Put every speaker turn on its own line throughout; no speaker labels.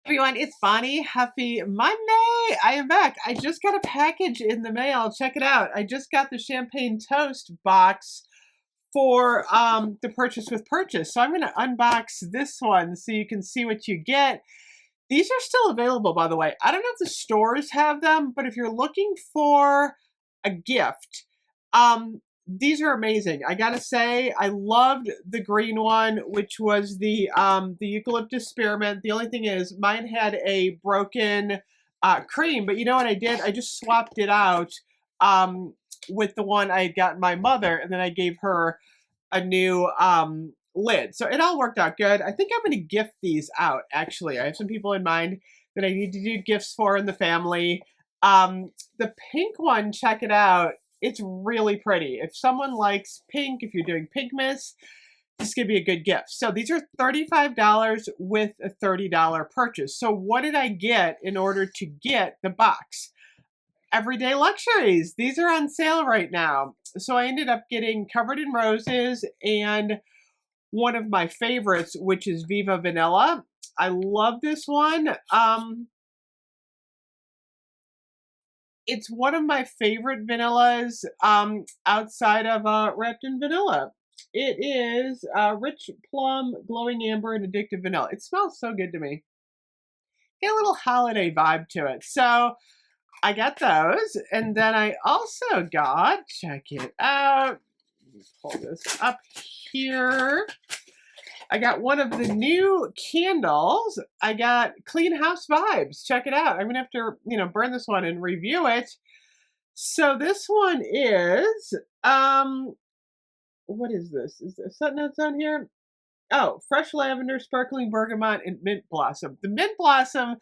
Everyone, it's Bonnie. Happy Monday. I am back. I just got a package in the mail. Check it out. I just got the champagne toast box for the purchase with purchase. So I'm going to unbox this one so you can see what you get. These are still available, by the way. I don't know if the stores have them, but if you're looking for a gift, these are amazing. I gotta say, I loved the green one, which was the eucalyptus spearmint. The only thing is, mine had a broken cream, but you know what I did? I just swapped it out with the one I had gotten my mother, and then I gave her a new lid. So it all worked out good. I think I'm going to gift these out, actually. I have some people in mind that I need to do gifts for in the family. The pink one, check it out. It's really pretty. If someone likes pink, if you're doing Pigmas, this could be a good gift. So these are $35 with a $30 purchase. So what did I get in order to get the box? Everyday luxuries. These are on sale right now. So I ended up getting Covered in Roses and one of my favorites, which is Viva Vanilla. I love this one. It's one of my favorite vanillas outside of Wrapped in Vanilla. It is rich plum, glowing amber, and addictive vanilla. It smells so good to me. Get a little holiday vibe to it. So I got those. And then I also got, check it out. Let me pull this up here. I got one of the new candles. I got Clean House Vibes. Check it out. I'm going to have to, burn this one and review it. So this one is, what is this? Is there something else on here? Oh, fresh lavender, sparkling bergamot, and mint blossom. The mint blossom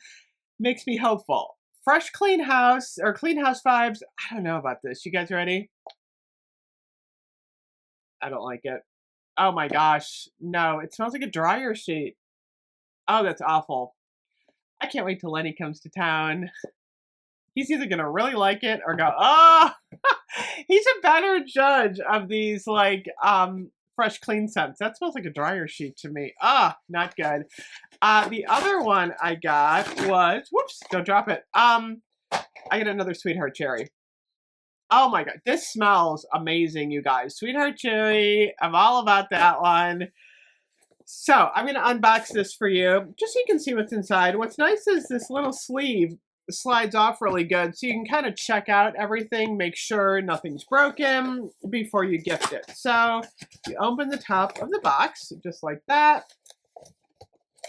makes me hopeful. Fresh clean house vibes. I don't know about this. You guys ready? I don't like it. Oh my gosh. No, it smells like a dryer sheet. Oh, that's awful. I can't wait till Lenny comes to town. He's either going to really like it or go, oh, he's a better judge of these fresh clean scents. That smells like a dryer sheet to me. Ah, not good. The other one I got was, whoops, don't drop it. I got another Sweetheart Cherry. Oh my god, this smells amazing, you guys. Sweetheart Cherry, I'm all about that one. So I'm going to unbox this for you, just so you can see what's inside. What's nice is this little sleeve slides off really good, so you can kind of check out everything, make sure nothing's broken before you gift it. So you open the top of the box, just like that.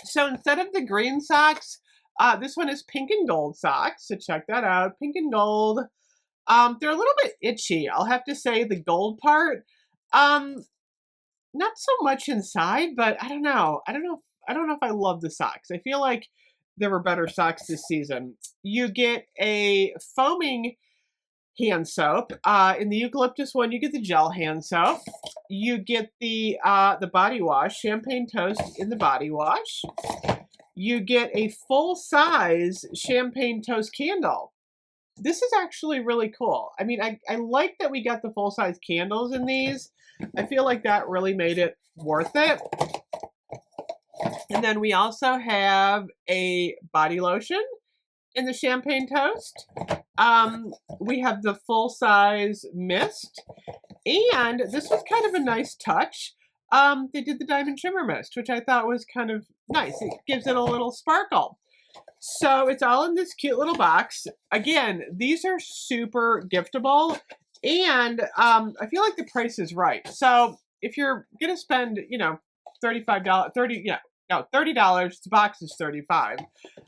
So instead of the green socks, this one is pink and gold socks, so check that out, pink and gold. They're a little bit itchy, I'll have to say, the gold part. Not so much inside, but I don't know. I don't know if I love the socks. I feel like there were better socks this season. You get a foaming hand soap. In the eucalyptus one, you get the gel hand soap. You get the body wash, champagne toast in the body wash. You get a full-size champagne toast candle. This is actually really cool. I mean, I like that we got the full-size candles in these. I feel like that really made it worth it. And then we also have a body lotion in the champagne toast. We have the full-size mist. And this was kind of a nice touch. They did the diamond shimmer mist, which I thought was kind of nice. It gives it a little sparkle. So it's all in this cute little box. Again, these are super giftable, and I feel like the price is right. So if you're gonna spend, $35, $30. The box is $35. I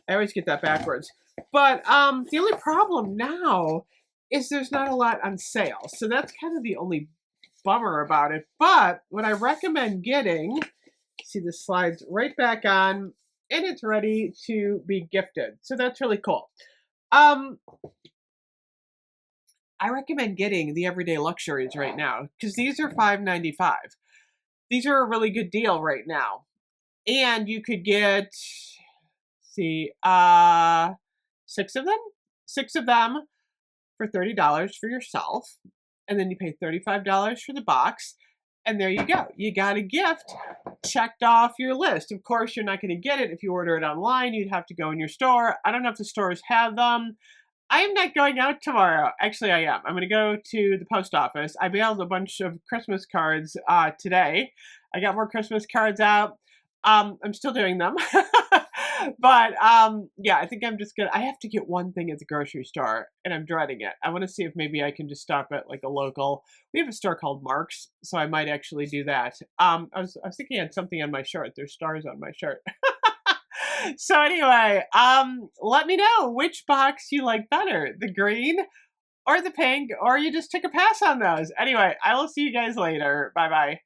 always get that backwards. But the only problem now is there's not a lot on sale. So that's kind of the only bummer about it. But what I recommend getting, see, this slides right back on, and it's ready to be gifted. So that's really cool. I recommend getting the Everyday Luxuries right now, because these are $5.95. These are a really good deal right now. And you could get, see, 6 of them? 6 of them for $30 for yourself. And then you pay $35 for the box. And there you go. You got a gift checked off your list. Of course, you're not going to get it if you order it online. You'd have to go in your store. I don't know if the stores have them. I am not going out tomorrow. Actually, I am. I'm going to go to the post office. I mailed a bunch of Christmas cards today. I got more Christmas cards out. I'm still doing them. But yeah, I think I'm just gonna. I have to get one thing at the grocery store, and I'm dreading it. I want to see if maybe I can just stop at like a local. We have a store called Mark's, so I might actually do that. I was thinking I had something on my shirt. There's stars on my shirt. So anyway, let me know which box you like better, the green or the pink, or you just took a pass on those. Anyway, I will see you guys later. Bye bye.